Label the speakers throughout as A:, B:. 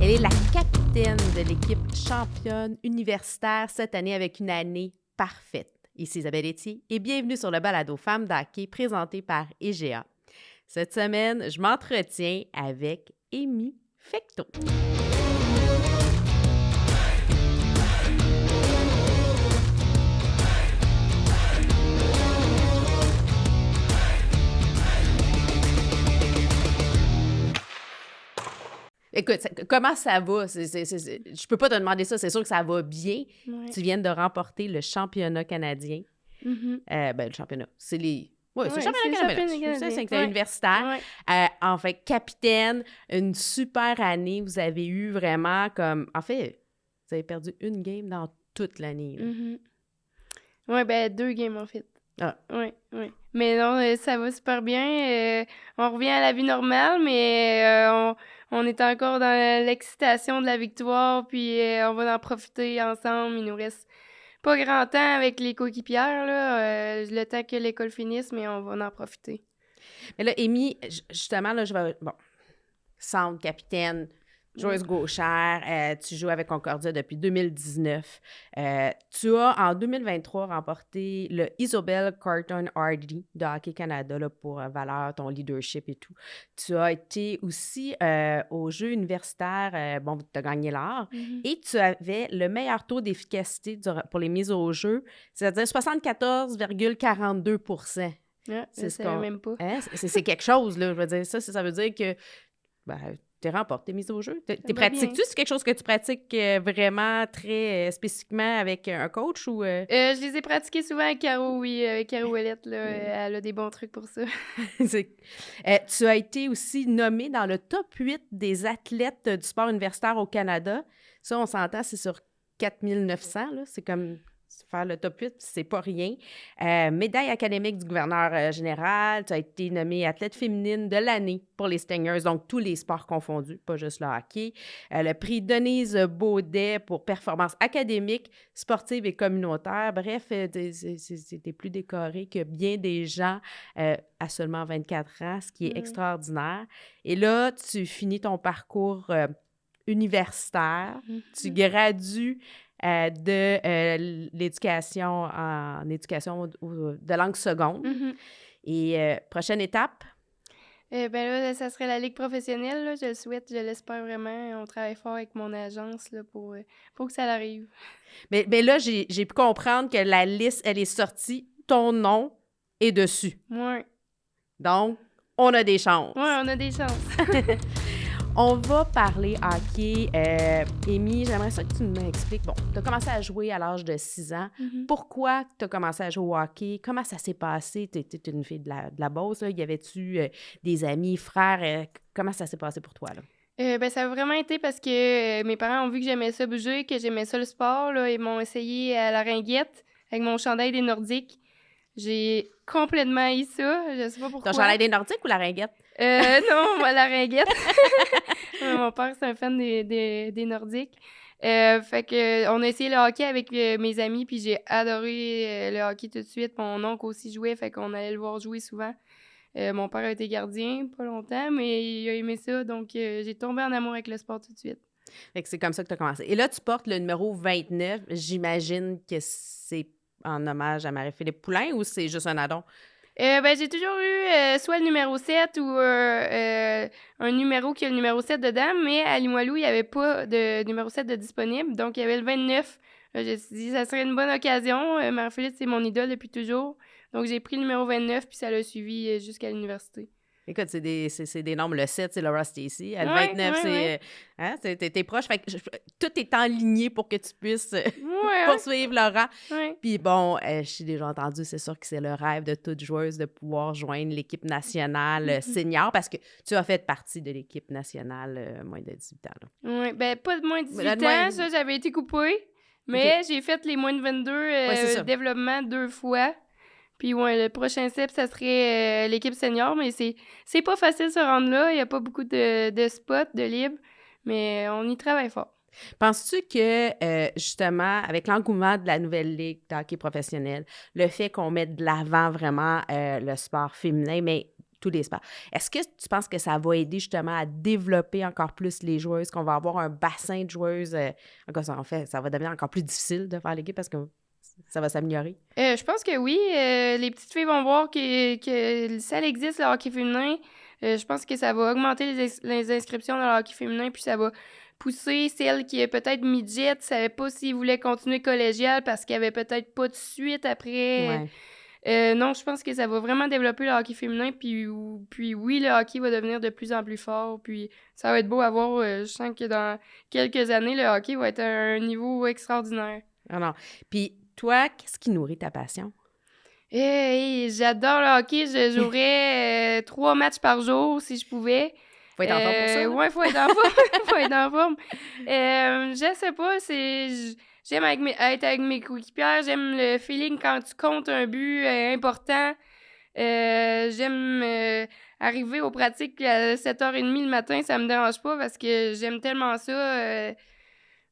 A: Elle est la capitaine de l'équipe championne universitaire cette année avec une année parfaite. Ici Isabelle Etier et bienvenue sur le balado Femmes d'hockey présenté par IGA. Cette semaine, je m'entretiens avec Amy Fecteau. Écoute, comment ça va? Je peux pas te demander ça, c'est sûr que ça va bien.
B: Ouais.
A: Tu viens de remporter le championnat canadien.
B: Mm-hmm.
A: Le championnat, c'est les... Oui, c'est le
B: Ouais,
A: championnat
B: c'est le
A: canadien.
B: championnat
A: C'est
B: canadien.
A: universitaire.
B: Ouais.
A: En fait, capitaine, une super année. Vous avez eu vraiment comme... En fait, vous avez perdu une game dans toute l'année.
B: Mm-hmm. Ouais, ben 2 games en fait.
A: Ah.
B: Ouais. Mais non, ça va super bien. On revient à la vie normale, mais on est encore dans l'excitation de la victoire, puis on va en profiter ensemble. Il nous reste pas grand temps avec les coéquipières, là, le temps que l'école finisse, mais on va en profiter.
A: Mais là, Amy, justement, là, je vais... Bon, centre, capitaine, joueuse gauchère, tu joues avec Concordia depuis 2019. Tu as, en 2023, remporté le Isobel Carton Hardy de Hockey Canada là, pour valeur, ton leadership et tout. Tu as été aussi aux Jeux universitaires, tu as gagné l'or, et tu avais le meilleur taux d'efficacité pour les mises au jeu, c'est-à-dire 74,42 %.
B: Ah,
A: C'est
B: je savais même pas.
A: Hein? C'est quelque chose, là. Je veux dire, ça veut dire que t'es remporté, t'es mise au jeu. T'es pratiques-tu? C'est quelque chose que tu pratiques vraiment très spécifiquement avec un coach ou...
B: Je les ai pratiqués souvent avec Caro, oui, avec Caro Ouellette, là. Elle a des bons trucs pour ça.
A: Tu as été aussi nommée dans le top 8 des athlètes du sport universitaire au Canada. Ça, on s'entend, c'est sur 4900, là. C'est comme... Faire le top 8, c'est pas rien. Médaille académique du gouverneur général. Tu as été nommée athlète féminine de l'année pour les Stingers, donc tous les sports confondus, pas juste le hockey. Le prix Denise Baudet pour performance académique, sportive et communautaire. Bref, t'es plus décoré que bien des gens à seulement 24 ans, ce qui est extraordinaire. Et là, tu finis ton parcours universitaire. Tu gradues de l'éducation en éducation de langue seconde. Et prochaine étape?
B: Ben là, ça serait la ligue professionnelle, là. Je le souhaite, je l'espère vraiment. On travaille fort avec mon agence là, pour que ça arrive.
A: Mais là, j'ai pu comprendre que la liste, elle est sortie. Ton nom est dessus.
B: Ouais.
A: Donc, on a des chances.
B: Ouais, on a des chances.
A: On va parler hockey. Amy, j'aimerais ça que tu m'expliques. Bon, tu as commencé à jouer à l'âge de 6 ans. Pourquoi tu as commencé à jouer au hockey? Comment ça s'est passé? Tu étais une fille de la Beauce, là. Y avait-tu des amis, frères? Comment ça s'est passé pour toi, là?
B: Ben, ça a vraiment été parce que mes parents ont vu que j'aimais ça bouger, que j'aimais ça le sport, là. Ils m'ont essayé à la ringuette avec mon chandail des Nordiques. J'ai complètement haï ça. Je sais pas pourquoi.
A: Ton chandail des Nordiques ou la ringuette?
B: Non, moi, la ringuette. Mon père, c'est un fan des Nordiques. Fait que on a essayé le hockey avec mes amis, puis j'ai adoré le hockey tout de suite. Mon oncle aussi jouait, fait qu'on allait le voir jouer souvent. Mon père a été gardien pas longtemps, mais il a aimé ça, donc j'ai tombé en amour avec le sport tout de suite.
A: Fait que c'est comme ça que tu as commencé. Et là, tu portes le numéro 29. J'imagine que c'est en hommage à Marie-Philippe Poulin ou c'est juste un addon?
B: Ben, j'ai toujours eu soit le numéro 7 ou un numéro qui a le numéro 7 dedans, mais à Limoilou, il n'y avait pas de numéro 7 de disponible, donc il y avait le 29. Je me suis dit, ça serait une bonne occasion. Marie-Philippe, c'est mon idole depuis toujours, donc j'ai pris le numéro 29, puis ça l'a suivi jusqu'à l'université.
A: Écoute, c'est des nombres. Le 7, c'est Laura Stacey. Le 29, c'est... Hein, t'es proche. Fait que tout est enligné pour que tu puisses poursuivre Laura.
B: Ouais.
A: Puis bon, je suis déjà entendu, c'est sûr que c'est le rêve de toute joueuse de pouvoir joindre l'équipe nationale senior parce que tu as fait partie de l'équipe nationale moins de 18 ans.
B: Oui, ben pas de moins de 18 ans. Ça, j'avais été coupée. Mais j'ai fait les moins de 22 développement 2 fois. Puis ouais, le prochain step, ça serait l'équipe senior, mais c'est pas facile de se rendre là. Il n'y a pas beaucoup de spots, de libres, mais on y travaille fort.
A: Penses-tu que, justement, avec l'engouement de la nouvelle ligue de hockey professionnel, le fait qu'on mette de l'avant vraiment le sport féminin, mais tous les sports. Est-ce que tu penses que ça va aider justement à développer encore plus les joueuses, qu'on va avoir un bassin de joueuses? Encore ça, en fait, ça va devenir encore plus difficile de faire l'équipe parce que ça va s'améliorer?
B: Je pense que oui. Les petites filles vont voir que ça existe, le hockey féminin. Je pense que ça va augmenter les inscriptions dans le hockey féminin, puis ça va pousser celles qui, peut-être midget, ne savaient pas s'ils voulaient continuer collégial parce qu'il n'y avait peut-être pas de suite après. Non, je pense que ça va vraiment développer le hockey féminin, puis oui, le hockey va devenir de plus en plus fort, puis ça va être beau à voir. Je sens que dans quelques années, le hockey va être à un niveau extraordinaire.
A: Ah non. Puis toi, qu'est-ce qui nourrit ta passion?
B: J'adore le hockey. Je jouerais 3 matchs par jour si je pouvais.
A: Faut être en forme pour ça.
B: Ouais, faut être en forme. Faut être en forme. Je sais pas, j'aime être avec mes coéquipières. J'aime le feeling quand tu comptes un but important. J'aime arriver aux pratiques à 7h30 le matin. Ça me dérange pas parce que j'aime tellement ça.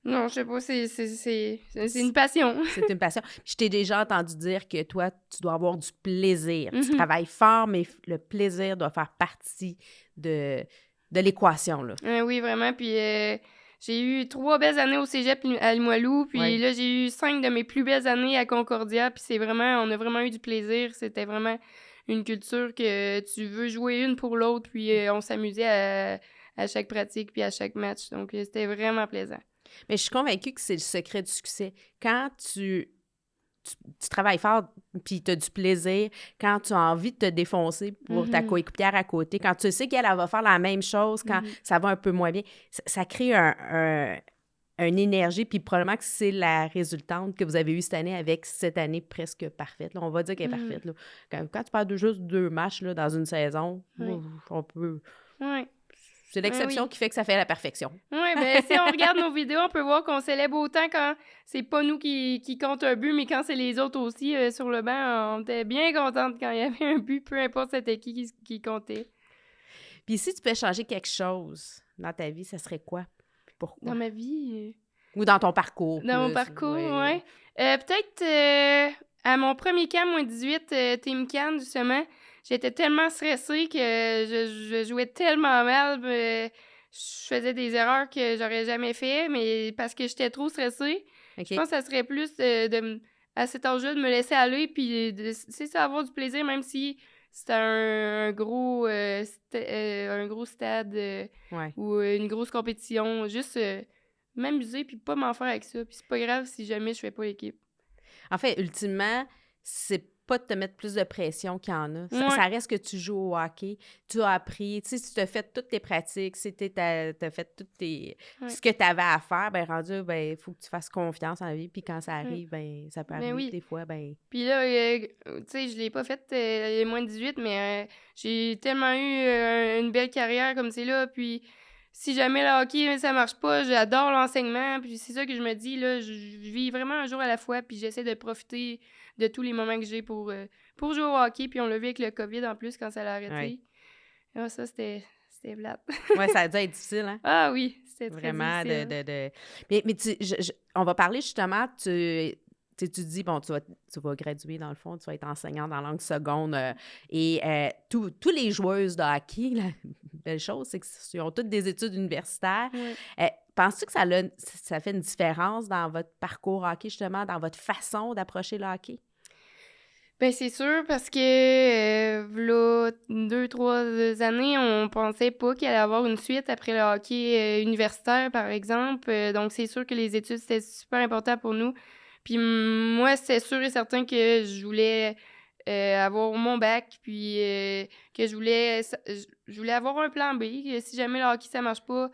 B: Non, je sais pas, c'est une passion.
A: C'est une passion. Je t'ai déjà entendu dire que toi, tu dois avoir du plaisir. Tu travailles fort, mais le plaisir doit faire partie de l'équation, là.
B: Oui, vraiment. Puis j'ai eu 3 belles années au cégep à Limoilou. Puis là, j'ai eu 5 de mes plus belles années à Concordia. Puis on a vraiment eu du plaisir. C'était vraiment une culture que tu veux jouer une pour l'autre. Puis on s'amusait à chaque pratique puis à chaque match. Donc, c'était vraiment plaisant.
A: Mais je suis convaincue que c'est le secret du succès. Quand tu travailles fort puis tu as du plaisir, quand tu as envie de te défoncer pour ta coéquipière à côté, quand tu sais qu'elle va faire la même chose quand ça va un peu moins bien, ça crée une énergie, puis probablement que c'est la résultante que vous avez eue cette année avec cette année presque parfaite. Là, on va dire qu'elle est parfaite. Là. Quand tu parles de juste 2 matchs là, dans une saison, on peut... C'est l'exception qui fait que ça fait la perfection.
B: Oui, bien, si on regarde nos vidéos, on peut voir qu'on célèbre autant quand c'est pas nous qui compte un but, mais quand c'est les autres aussi sur le banc. On était bien contente quand il y avait un but, peu importe c'était qui comptait.
A: Puis si tu peux changer quelque chose dans ta vie, ça serait quoi? Pourquoi?
B: Dans ma vie?
A: Ou dans ton parcours?
B: Dans mon parcours, oui. Peut-être à mon premier camp, moins 18, Team Can, justement, j'étais tellement stressée que je jouais tellement mal. Je faisais des erreurs que j'aurais jamais fait, mais parce que j'étais trop stressée. Je pense que ça serait plus à cet âge-là de me laisser aller puis ça, avoir du plaisir, même si c'était un gros stade ou une grosse compétition. Juste m'amuser puis pas m'en faire avec ça. Puis c'est pas grave si jamais je fais pas l'équipe.
A: En fait, ultimement, c'est pas de te mettre plus de pression qu'il y en a. Ça reste que tu joues au hockey, tu as appris, tu sais, si tu as fait toutes tes pratiques, si tu as fait toutes ce que tu avais à faire, ben rendu, ben il faut que tu fasses confiance en la vie, puis quand ça arrive, ben ça peut arriver des fois, ben...
B: Puis là, tu sais, je l'ai pas fait les moins de 18, mais j'ai tellement eu une belle carrière comme c'est là, puis si jamais le hockey, ça marche pas, j'adore l'enseignement, puis c'est ça que je me dis, là, je vis vraiment un jour à la fois, puis j'essaie de profiter de tous les moments que j'ai pour jouer au hockey, puis on l'a vu avec le COVID en plus quand ça l'a arrêté. Ah, ça, c'était plate.
A: Oui, ça a dû être difficile, hein?
B: Ah oui, c'était très
A: vraiment
B: difficile.
A: Mais on va parler justement, tu dis, bon, tu vas graduer dans le fond, tu vas être enseignante en langue seconde et tous les joueuses de hockey, la belle chose, c'est qu'ils ont toutes des études universitaires. Penses-tu que ça fait une différence dans votre parcours hockey, justement, dans votre façon d'approcher le hockey?
B: Ben c'est sûr, parce que là, 2-3 années, on pensait pas qu'il allait y avoir une suite après le hockey universitaire, par exemple. Donc, c'est sûr que les études, c'était super important pour nous. Puis moi, c'est sûr et certain que je voulais avoir mon bac, puis que je voulais avoir un plan B, que si jamais le hockey, ça marche pas,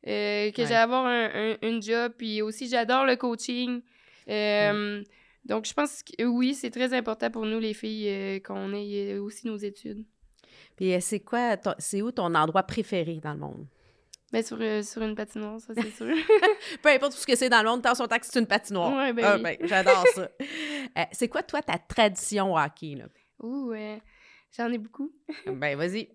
B: que j'allais avoir une job. Puis aussi, j'adore le coaching. Donc, je pense que oui, c'est très important pour nous, les filles, qu'on ait aussi nos études.
A: Puis c'est où ton endroit préféré dans le monde?
B: Bien, sur une patinoire, ça, c'est sûr.
A: Peu importe ce que c'est dans le monde, tant son temps que c'est une patinoire.
B: Oui, ben oui.
A: Ben, j'adore ça. C'est quoi, toi, ta tradition au hockey, là?
B: J'en ai beaucoup.
A: Ben, vas-y.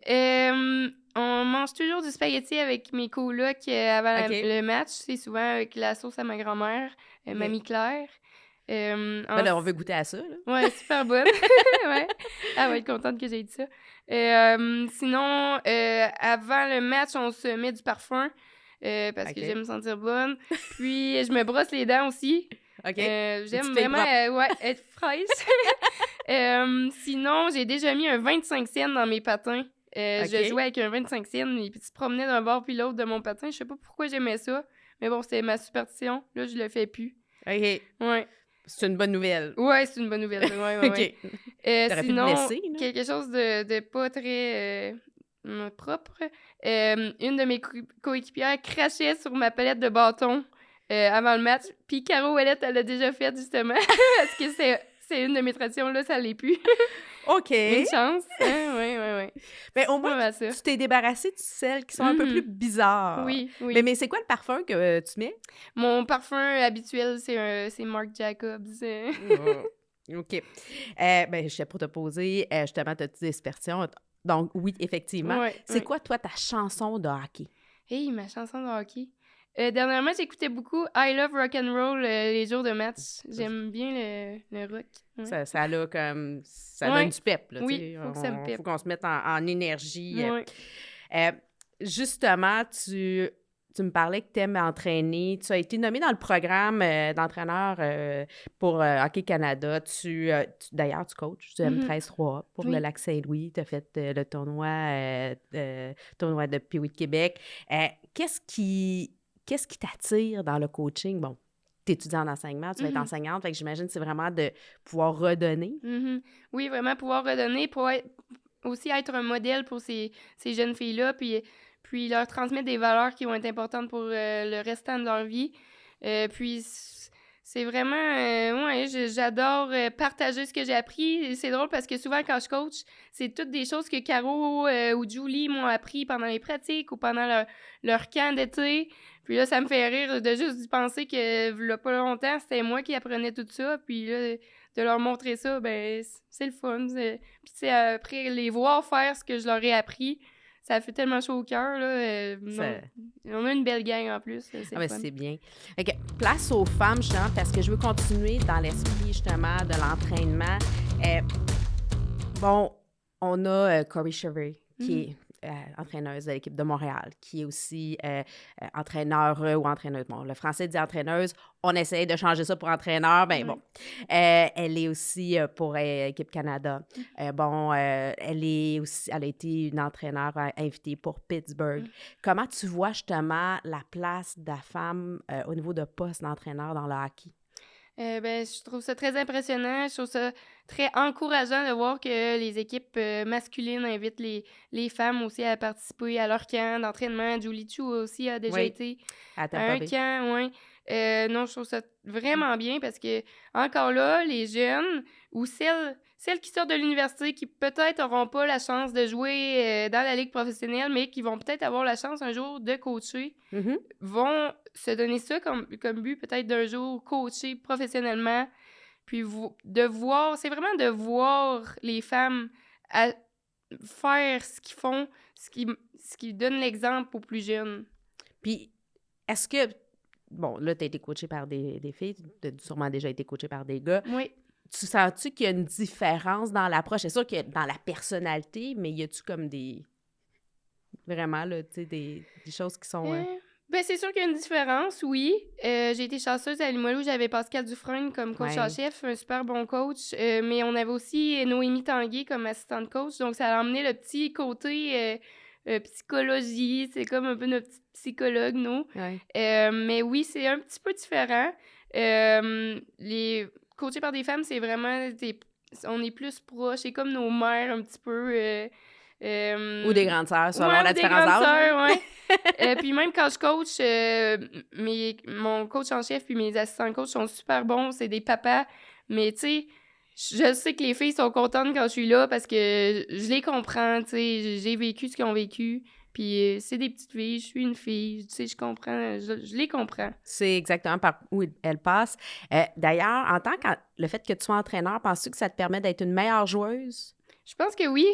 B: On mange toujours du spaghetti avec mes colocs avant le match. C'est souvent avec la sauce à ma grand-mère, Mamie Claire.
A: Ben là, on veut goûter à ça, là.
B: Ouais, super bonne. Ouais. Elle va être contente que j'ai dit ça. Sinon, avant le match, on se met du parfum parce que j'aime me sentir bonne. Puis, je me brosse les dents aussi.
A: OK.
B: J'aime vraiment être fraîche. Sinon, j'ai déjà mis un 25 cents dans mes patins. Je jouais avec un 25 cents et puis tu te promenais d'un bord puis l'autre de mon patin. Je sais pas pourquoi j'aimais ça, mais bon, c'était ma superstition. Là, je le fais plus.
A: OK.
B: Ouais.
A: C'est une bonne nouvelle.
B: Ouais, c'est une bonne nouvelle. Ouais.
A: OK. T'aurais pu te
B: Sinon,
A: blesser, là.
B: quelque chose de pas très propre. Une de mes coéquipières crachait sur ma palette de bâtons avant le match. Puis Caro Ouellette, elle l'a déjà fait, justement. Parce que c'est une de mes traditions, là, ça l'est plus.
A: OK.
B: Une chance. Oui.
A: Mais au moins, tu t'es débarrassé de celles qui sont un peu plus bizarres.
B: Oui.
A: Mais c'est quoi le parfum que tu mets?
B: Mon parfum habituel, c'est Marc Jacobs.
A: OK. Ben, j'étais pour te poser, justement, ta petite dispersion. Donc, oui, effectivement. C'est quoi, toi, ta chanson de hockey?
B: Hey, ma chanson de hockey. Dernièrement, j'écoutais beaucoup I Love Rock'n'Roll les jours de match. J'aime bien le rock. Ouais.
A: Ça a comme... Ça donne du pep, là.
B: Oui, faut que ça me pep.
A: Faut qu'on se mette en énergie.
B: Ouais.
A: Justement, tu me parlais que tu aimes entraîner. Tu as été nommé dans le programme d'entraîneur pour Hockey Canada. D'ailleurs, tu coaches du M13-3 pour le Lac-Saint-Louis. Tu as fait le tournoi de Pee-Wee de Québec. Qu'est-ce qui t'attire dans le coaching? Bon, tu étudies en enseignement, tu vas être enseignante, fait que j'imagine que c'est vraiment de pouvoir redonner.
B: Oui, vraiment pouvoir redonner, pour aussi être un modèle pour ces jeunes filles-là, puis leur transmettre des valeurs qui vont être importantes pour le restant de leur vie. Puis c'est vraiment... j'adore partager ce que j'ai appris. C'est drôle parce que souvent, quand je coach, c'est toutes des choses que Caro ou Julie m'ont appris pendant les pratiques ou pendant leur camp d'été. Puis là, ça me fait rire de juste d'y penser que, il y a pas longtemps, c'était moi qui apprenais tout ça. Puis là, de leur montrer ça, ben c'est le fun. Puis après, les voir faire ce que je leur ai appris, ça fait tellement chaud au cœur, là. On a une belle gang, en plus.
A: C'est bien. OK. Place aux femmes, justement, parce que je veux continuer dans l'esprit, justement, de l'entraînement. Bon, on a Corey Chever, qui est entraîneuse de l'équipe de Montréal, qui est aussi entraîneur ou entraîneuse. Bon, le français dit entraîneuse. On essaie de changer ça pour entraîneur. Ben bon. Elle est aussi pour Équipe Canada. Elle a été une entraîneur invitée pour Pittsburgh. Comment tu vois justement la place de la femme au niveau de poste d'entraîneur dans le hockey?
B: Je trouve ça très impressionnant. Je trouve ça très encourageant de voir que les équipes masculines invitent les femmes aussi à participer à leur camp d'entraînement. Julie Chu aussi a déjà été à un camp. Oui. Non, je trouve ça vraiment bien parce que, encore là, les jeunes ou celles qui sortent de l'université qui peut-être n'auront pas la chance de jouer dans la ligue professionnelle, mais qui vont peut-être avoir la chance un jour de coacher, vont se donner ça comme but peut-être d'un jour coacher professionnellement. Puis c'est vraiment de voir les femmes faire ce qu'ils font, ce qui donne l'exemple aux plus jeunes.
A: Puis, est-ce que... Bon, là, tu as été coachée par des filles, tu as sûrement déjà été coachée par des gars.
B: Oui.
A: Tu sens-tu qu'il y a une différence dans l'approche? C'est sûr qu'il y a dans la personnalité, mais y a-tu comme des... Vraiment, là, tu sais, des choses qui sont...
B: c'est sûr qu'il y a une différence, oui. J'ai été chanceuse à Limoilou, j'avais Pascal Dufresne comme coach en chef, un super bon coach. Mais on avait aussi Noémie Tanguay comme assistante coach, donc ça a emmené le petit côté... psychologie, c'est comme un peu notre petite psychologue, nous. Mais oui, c'est un petit peu différent. Les coachés par des femmes, c'est vraiment... on est plus proches, c'est comme nos mères un petit peu.
A: Ou des grandes sœurs, selon la différence d'âge.
B: Puis même quand je coach, mon coach en chef puis mes assistants coach sont super bons, c'est des papas. Mais tu sais, je sais que les filles sont contentes quand je suis là parce que je les comprends, tu sais, j'ai vécu ce qu'ils ont vécu. Puis c'est des petites filles, je suis une fille, tu sais, je comprends, je les comprends.
A: C'est exactement par où elles passent. D'ailleurs, le fait que tu sois entraîneur, penses-tu que ça te permet d'être une meilleure joueuse?
B: Je pense que oui,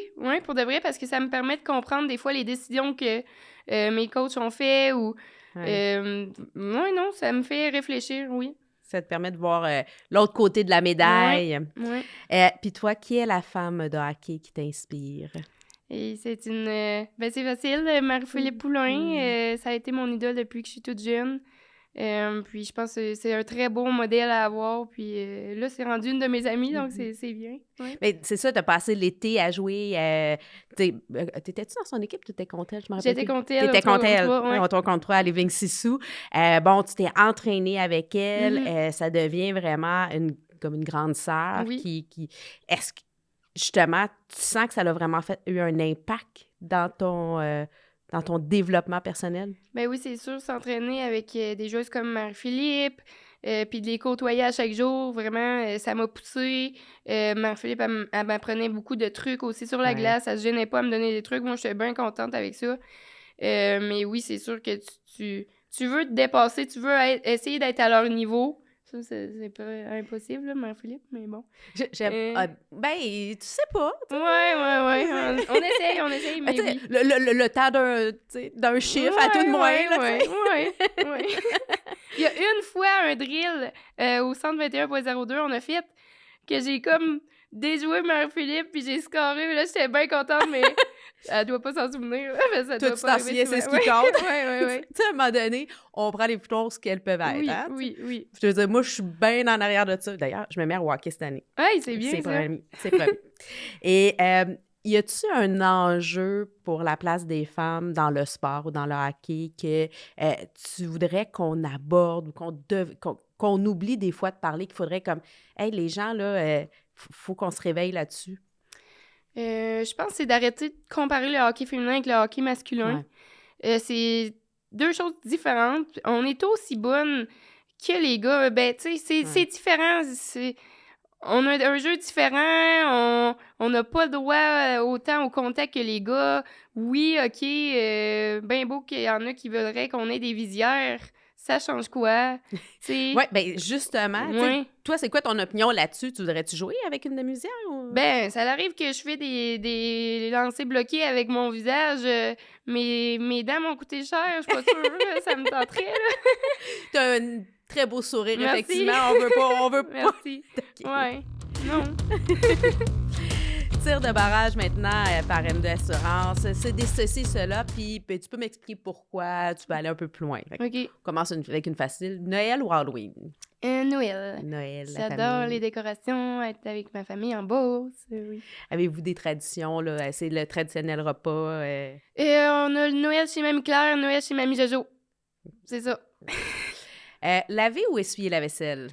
B: pour de vrai, parce que ça me permet de comprendre des fois les décisions que mes coachs ont fait ou... non, ça me fait réfléchir, oui.
A: Ça te permet de voir l'autre côté de la médaille.
B: Oui.
A: Puis toi, qui est la femme de hockey qui t'inspire?
B: Et c'est c'est facile, Marie-Philippe Poulain, ça a été mon idole depuis que je suis toute jeune. Puis je pense que c'est un très bon modèle à avoir. Puis là, c'est rendu une de mes amies, donc c'est bien. Ouais.
A: Mais c'est ça, t'as passé l'été à jouer. T'étais-tu dans son équipe? T'étais contre elle, je me rappelle.
B: J'étais contre elle.
A: T'étais contre elle.
B: Ouais.
A: On contre 3 à Living Sissou. Bon, tu t'es entraînée avec elle. Ça devient vraiment comme une grande sœur qui... Est-ce que, justement, tu sens que ça a vraiment eu un impact dans ton développement personnel?
B: Ben oui, c'est sûr, s'entraîner avec des joueuses comme Marie-Philippe, puis de les côtoyer à chaque jour, vraiment, ça m'a poussée. Marie-Philippe, elle m'apprenait beaucoup de trucs aussi sur la glace, elle se gênait pas à me donner des trucs, moi, j'étais bien contente avec ça. Mais oui, c'est sûr que tu veux te dépasser, tu veux essayer d'être à leur niveau. Ça, c'est pas impossible, là, Marie-Philippe, mais bon.
A: Tu sais pas.
B: Ouais. On essaye, mais oui.
A: Le temps d'un chiffre à tout de moins.
B: Ouais. Il y a une fois un drill au centre 21.02, on a fait que j'ai comme déjoué Marie-Philippe, puis j'ai scoré, mais là, j'étais bien contente, mais elle doit pas s'en souvenir. Ça
A: toi,
B: doit
A: tu
B: pas
A: t'en souviens, c'est ce qui compte.
B: Ouais.
A: Tu sais, à un moment donné, on prend les plus ce qu'elles peuvent être.
B: Oui.
A: Je te veux dire, moi, je suis bien en arrière de ça. D'ailleurs, je me mets à walker cette année.
B: Oui, c'est bien,
A: C'est promis. Et y a-tu un enjeu pour la place des femmes dans le sport ou dans le hockey que tu voudrais qu'on aborde ou qu'on oublie des fois de parler, qu'il faudrait comme, hey, les gens, là, faut qu'on se réveille là-dessus?
B: Je pense que c'est d'arrêter de comparer le hockey féminin avec le hockey masculin. Ouais. C'est deux choses différentes. On est aussi bonnes que les gars. Ben, tu sais, c'est différent. On a un jeu différent. On n'a pas le droit autant au contact que les gars. Oui, OK, ben beau qu'il y en a qui voudraient qu'on ait des visières. Ça change quoi?
A: Oui, bien justement, toi, c'est quoi ton opinion là-dessus? Tu voudrais-tu jouer avec une demi-visière? Ou...
B: Ben, ça arrive que je fais des lancers bloqués avec mon visage, mais mes dents m'ont coûté cher, je suis pas sûre, ça me tenterait, là.
A: T'as un très beau sourire,
B: merci.
A: Effectivement, on veut pas.
B: Merci. Ouais, non.
A: Tir de barrage maintenant par MD Assurance. C'est des ceci, cela, puis tu peux m'expliquer pourquoi tu peux aller un peu plus loin.
B: OK.
A: On commence avec une facile. Noël ou Halloween?
B: Noël.
A: Noël,
B: j'adore les décorations, être avec ma famille en Beauce, oui.
A: Avez-vous des traditions, là? C'est le traditionnel repas?
B: On a le Noël chez Mamie Claire, Noël chez Mamie Jojo. C'est ça.
A: Laver ou essuyer la vaisselle?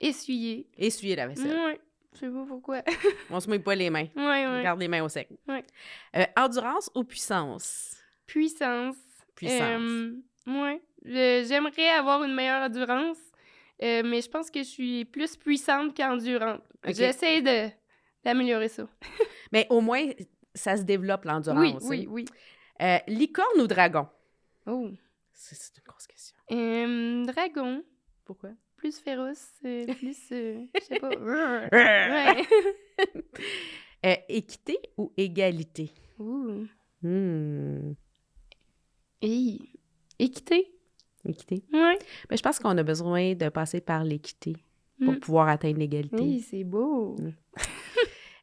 B: Essuyer.
A: Essuyer la vaisselle.
B: Oui. Je sais pas pourquoi.
A: On se mouille pas les mains.
B: Oui.
A: Garde les mains au sec.
B: Oui.
A: Endurance ou puissance?
B: Puissance.
A: Oui.
B: J'aimerais avoir une meilleure endurance, mais je pense que je suis plus puissante qu'endurante. Okay. J'essaie d'améliorer ça.
A: Mais au moins, ça se développe, l'endurance.
B: Oui.
A: Licorne ou dragon?
B: Oh.
A: C'est une grosse question.
B: Dragon.
A: Pourquoi?
B: Plus féroce, plus, je sais pas.
A: Équité ou égalité?
B: Équité.
A: Équité?
B: Oui.
A: Mais je pense qu'on a besoin de passer par l'équité pour pouvoir atteindre l'égalité.
B: Oui, c'est beau.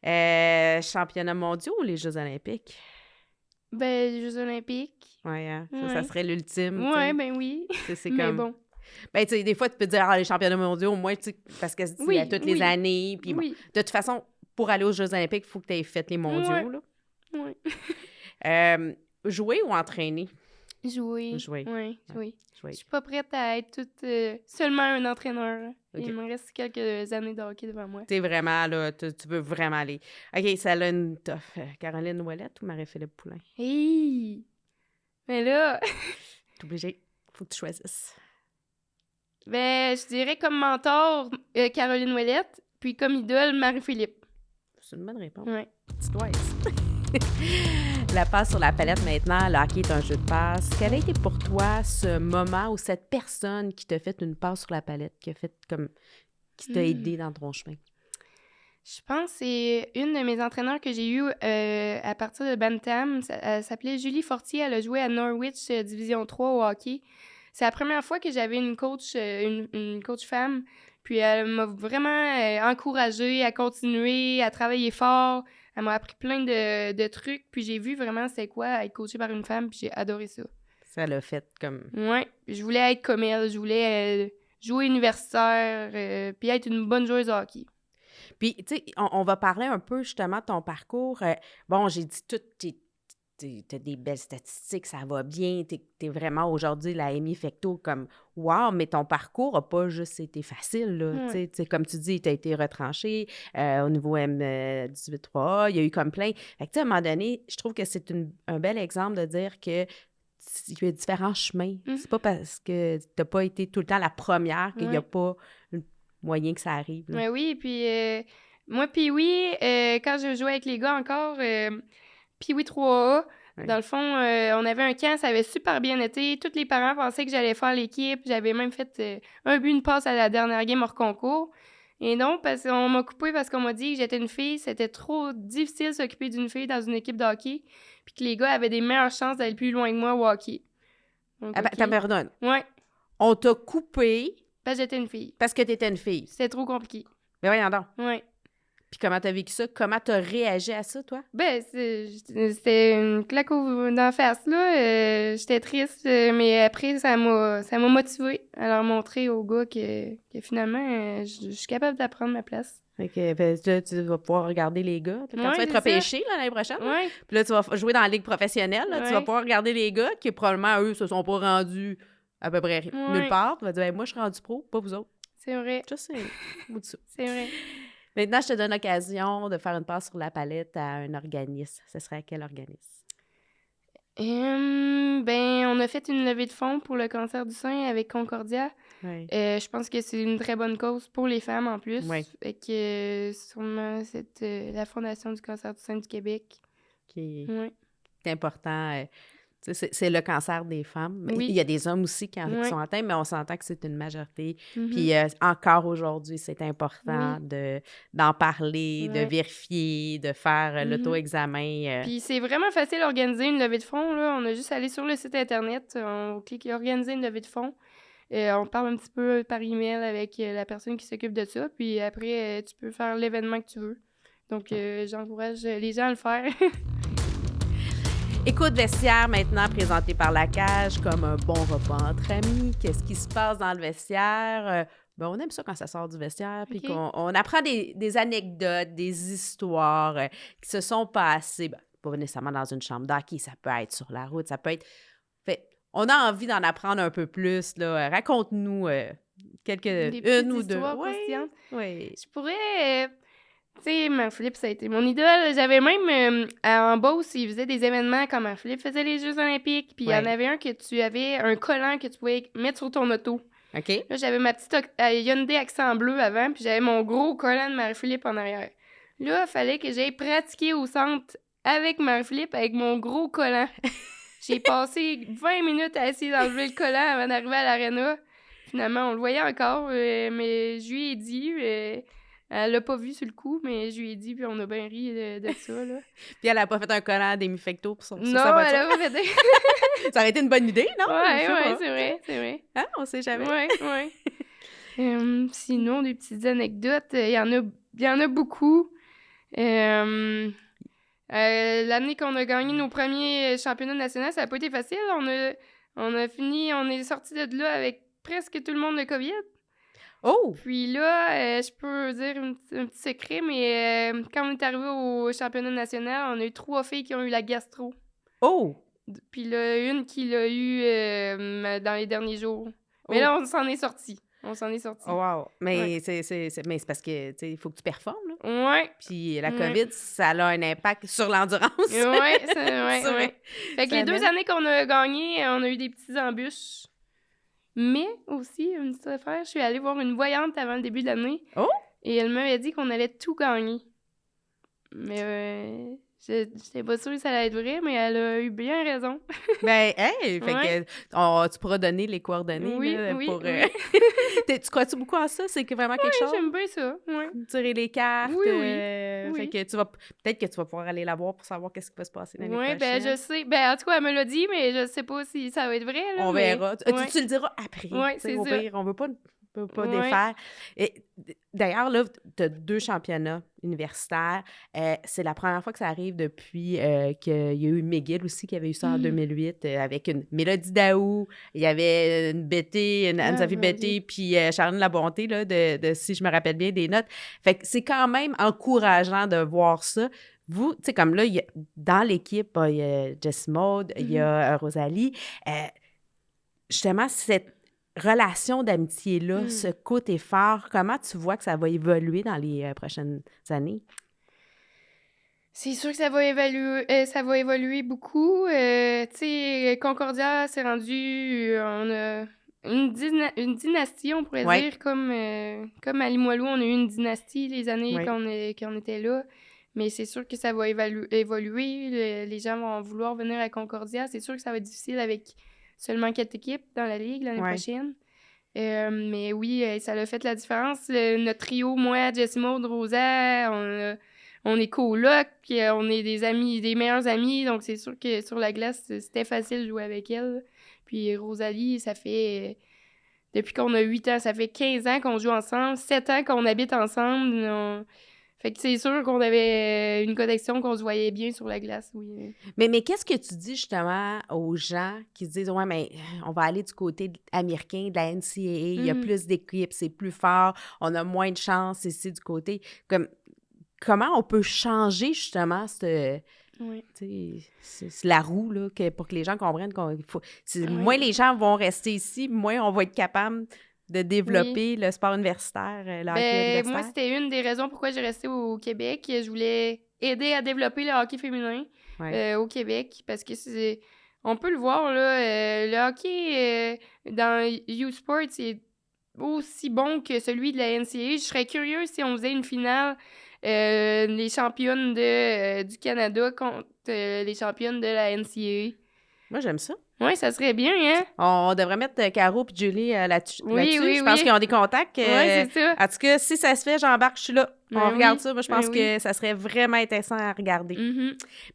A: Championnats mondiaux ou les Jeux olympiques?
B: Ben, les Jeux olympiques.
A: Oui, hein? Ça serait l'ultime.
B: Oui, ben oui.
A: C'est
B: mais
A: comme...
B: bon.
A: Ben, tu sais, des fois, tu peux dire, les championnats mondiaux, au moins, tu sais, parce que c'est à toutes les années. Puis bon, de toute façon, pour aller aux Jeux olympiques, il faut que tu aies fait les mondiaux, là.
B: Oui.
A: Jouer ou entraîner?
B: Jouer.
A: Oui.
B: Je suis pas prête à être seulement un entraîneur. Okay. Il me reste quelques années de hockey devant moi.
A: T'es vraiment, là, tu veux vraiment aller. OK, ça a une tough. Caroline Ouellette ou Marie-Philippe Poulain?
B: Hey! Mais là...
A: T'es obligée. Faut que tu choisisses.
B: Ben, je dirais comme mentor, Caroline Ouellette, puis comme idole, Marie-Philippe.
A: C'est une bonne réponse.
B: Oui.
A: Petite oise. La passe sur la palette maintenant, le hockey est un jeu de passe. Quel a été pour toi ce moment où cette personne qui t'a fait une passe sur la palette, qui t'a aidé dans ton chemin?
B: Je pense que c'est une de mes entraîneurs que j'ai eu à partir de Bantam. Elle s'appelait Julie Fortier. Elle a joué à Norwich Division 3 au hockey. C'est la première fois que j'avais une coach femme. Puis elle m'a vraiment encouragée à continuer, à travailler fort, Elle m'a appris plein de trucs, puis j'ai vu vraiment c'est quoi être coachée par une femme, puis j'ai adoré ça.
A: Ça l'a fait comme...
B: Ouais, je voulais être comme elle, je voulais jouer universitaire, puis être une bonne joueuse de hockey.
A: Puis, tu sais, on va parler un peu justement de ton parcours. Bon, j'ai dit tout, t'as des belles statistiques, ça va bien, t'es vraiment aujourd'hui la Amy Fecteau comme « wow », mais ton parcours n'a pas juste été facile, là. Tu sais, comme tu dis, t'as été retranché au niveau M18-3A, il y a eu comme plein. Fait que, tu sais, à un moment donné, je trouve que c'est un bel exemple de dire que il y a différents chemins. C'est pas parce que t'as pas été tout le temps la première qu'il n'y a pas un moyen que ça arrive.
B: Ouais, oui, puis moi, puis oui, quand je jouais avec les gars encore, puis oui, 3A, dans le fond, on avait un camp, ça avait super bien été. Tous les parents pensaient que j'allais faire l'équipe. J'avais même fait un but, une passe à la dernière game hors concours. Et non, parce qu'on m'a coupé parce qu'on m'a dit que j'étais une fille. C'était trop difficile de s'occuper d'une fille dans une équipe de hockey. Puis que les gars avaient des meilleures chances d'aller plus loin que moi au hockey. Donc,
A: T'as pardonne.
B: Ouais.
A: On t'a coupé...
B: Parce que j'étais une fille.
A: Parce que t'étais une fille.
B: C'était trop compliqué.
A: Mais voyons donc.
B: Ouais.
A: Puis comment t'as vécu ça? Comment t'as réagi à ça, toi?
B: Ben, c'était une claque d'en face, là. J'étais triste, mais après, ça m'a motivée à leur montrer aux gars que finalement, je suis capable d'apprendre ma place.
A: Fait que là, tu vas pouvoir regarder les gars. Quand tu vas être repêché l'année prochaine,
B: ouais.
A: Puis là, tu vas jouer dans la ligue professionnelle. Là, tu vas pouvoir regarder les gars qui, probablement, eux, se sont pas rendus à peu près nulle part. Tu vas dire, ben, moi, je suis rendu pro, pas vous autres.
B: C'est vrai.
A: Je sais.
B: C'est vrai.
A: Maintenant, je te donne l'occasion de faire une passe sur la palette à un organisme. Ce serait à quel organisme?
B: Ben, on a fait une levée de fonds pour le cancer du sein avec Concordia.
A: Oui.
B: Je pense que c'est une très bonne cause pour les femmes en plus.
A: Oui.
B: Fait que sûrement c'est la Fondation du cancer du sein du Québec.
A: Qui est important. C'est le cancer des femmes. Oui. Il y a des hommes aussi qui sont atteints, mais on s'entend que c'est une majorité. Puis encore aujourd'hui, c'est important d'en parler, de vérifier, de faire l'auto-examen.
B: Puis c'est vraiment facile d'organiser une levée de fonds, là. On a juste à aller sur le site Internet, on clique « Organiser une levée de fonds ». On parle un petit peu par email avec la personne qui s'occupe de ça. Puis après, tu peux faire l'événement que tu veux. Donc, j'encourage les gens à le faire.
A: Écoute vestiaire maintenant présenté par La Cage comme un bon repas entre amis. Qu'est-ce qui se passe dans le vestiaire? Ben, on aime ça quand ça sort du vestiaire, puis qu'on apprend des anecdotes, des histoires qui se sont passées. Ben, pas nécessairement dans une chambre d'hockey, ça peut être sur la route, ça peut être... Fait, on a envie d'en apprendre un peu plus. Là. Raconte-nous une ou deux.
B: Oui. Je pourrais... Tu sais, Marie-Philippe, ça a été mon idole. J'avais même, en Beauce, il faisait des événements comme Marie-Philippe faisait les Jeux olympiques. Puis il y en avait un que tu avais un collant que tu pouvais mettre sur ton auto.
A: OK.
B: Là, j'avais ma petite Hyundai accent bleu avant, puis j'avais mon gros collant de Marie-Philippe en arrière. Là, il fallait que j'aille pratiquer au centre avec Marie-Philippe avec mon gros collant. J'ai passé 20 minutes à essayer d'enlever le collant avant d'arriver à l'aréna. Finalement, on le voyait encore, mais je lui ai dit... Elle l'a pas vu sur le coup, mais je lui ai dit, puis on a bien ri de ça, là.
A: Puis elle a pas fait un collant d'Amy Fecteau pour sur sa voiture?
B: Non, elle a pas fait...
A: Ça aurait été une bonne idée, non?
B: Ouais, c'est vrai.
A: Hein? On sait jamais.
B: Ouais. Sinon, des petites anecdotes, il y en a beaucoup. L'année qu'on a gagné nos premiers championnats nationaux, ça n'a pas été facile. On est sortis de là avec presque tout le monde de COVID.
A: Oh!
B: Puis là, je peux dire un petit secret, mais quand on est arrivé au championnat national, on a eu 3 filles qui ont eu la gastro.
A: Oh!
B: Puis là, une qui l'a eu dans les derniers jours. Mais là, on s'en est sortis. Oh,
A: wow! Mais c'est parce que, tu sais, il faut que tu performes,
B: là. Ouais.
A: Puis la COVID, ça a un impact sur l'endurance.
B: Ouais. Fait que les 2 années qu'on a gagné, on a eu des petites embûches. Mais aussi, une petite affaire, je suis allée voir une voyante avant le début de l'année.
A: Oh!
B: Et elle m'avait dit qu'on allait tout gagner. Mais j'étais pas sûre que ça allait être vrai, mais elle a eu bien raison.
A: Ben, hey! Fait que tu pourras donner les coordonnées.
B: Oui.
A: Tu crois-tu beaucoup en ça? C'est vraiment quelque chose?
B: Oui, j'aime bien ça. Ouais.
A: Tirer les cartes.
B: Oui.
A: Fait que peut-être que tu vas pouvoir aller la voir pour savoir qu'est-ce qui va se passer l'année prochaine.
B: Oui, ben je sais. Ben en tout cas, elle me l'a dit, mais je sais pas si ça va être vrai. Là,
A: on verra. Tu le diras après.
B: Oui, c'est
A: au
B: ça.
A: pire, on veut pas peux pas
B: Ouais.
A: défaire. Et, d'ailleurs, là, tu as 2 championnats universitaires. C'est la première fois que ça arrive depuis qu'il y a eu McGill aussi, qui avait eu ça en 2008, avec une Mélodie Daou, il y avait une Betty, une Anne-Sophie
B: mon
A: Betty, puis Charline Labonté, là, de si je me rappelle bien, des notes. Fait que c'est quand même encourageant de voir ça. Vous, tu sais, comme là, dans l'équipe, il y a Jess Maud, il y a Rosalie. Justement, cette relation d'amitié-là, ce côté fort, comment tu vois que ça va évoluer dans les prochaines années?
B: C'est sûr que ça va évoluer beaucoup. Tu sais, Concordia s'est rendu, on a une dynastie, on pourrait dire, comme à Limoilou, on a eu une dynastie les années qu'on était là. Mais c'est sûr que ça va évoluer. Les gens vont vouloir venir à Concordia. C'est sûr que ça va être difficile avec seulement 4 équipes dans la Ligue l'année prochaine. Mais oui, ça a fait la différence. Notre trio, moi, Jessie Maud, Rosa, on est colocs, puis on est des amis, des meilleurs amis. Donc, c'est sûr que sur la glace, c'était facile de jouer avec elle. Puis Rosalie, ça fait... depuis qu'on a 8 ans, ça fait 15 ans qu'on joue ensemble, 7 ans qu'on habite ensemble. Fait que c'est sûr qu'on avait une connexion, qu'on se voyait bien sur la glace, oui.
A: Mais qu'est-ce que tu dis justement aux gens qui se disent « Ouais, mais on va aller du côté américain, de la NCAA, il y a plus d'équipes, c'est plus fort, on a moins de chance ici du côté. » Comment on peut changer justement c'est la roue là, pour que les gens comprennent moins les gens vont rester ici, moins on va être capable de développer le sport universitaire, le hockey universitaire.
B: Moi, c'était une des raisons pourquoi j'ai resté au Québec. Je voulais aider à développer le hockey féminin au Québec, parce que on peut le voir, là, le hockey dans U-Sport, c'est aussi bon que celui de la NCAA. Je serais curieuse si on faisait une finale les championnes du Canada contre les championnes de la NCAA.
A: Moi, j'aime ça.
B: Oui, ça serait bien, hein?
A: On devrait mettre Caro et Julie là-dessus.
B: Oui,
A: Je pense qu'ils ont des contacts.
B: Oui, c'est ça.
A: En tout cas, si ça se fait, j'embarque, je suis là. On regarde ça. Moi, je pense que
B: oui.
A: ça serait vraiment intéressant à regarder.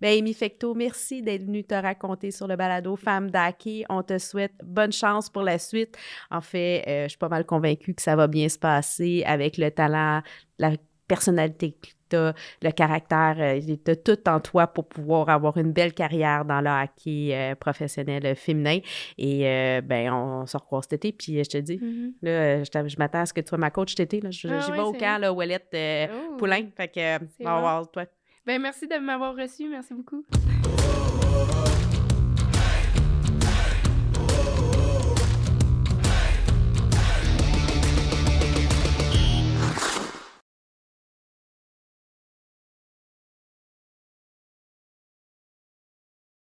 A: Bien, Amy Fecteau, merci d'être venue te raconter sur le balado Femmes d'hockey. On te souhaite bonne chance pour la suite. En fait, je suis pas mal convaincue que ça va bien se passer avec le talent, la personnalité que t'as, le caractère, t'as tout en toi pour pouvoir avoir une belle carrière dans le hockey professionnel féminin. Et on se recroise cet été, puis je te dis, là, je m'attends à ce que tu sois ma coach cet été. Là. J'y vais au camp, là, Ouellette Poulain. Fait que, on va voir toi.
B: Ben, merci de m'avoir reçu. Merci beaucoup.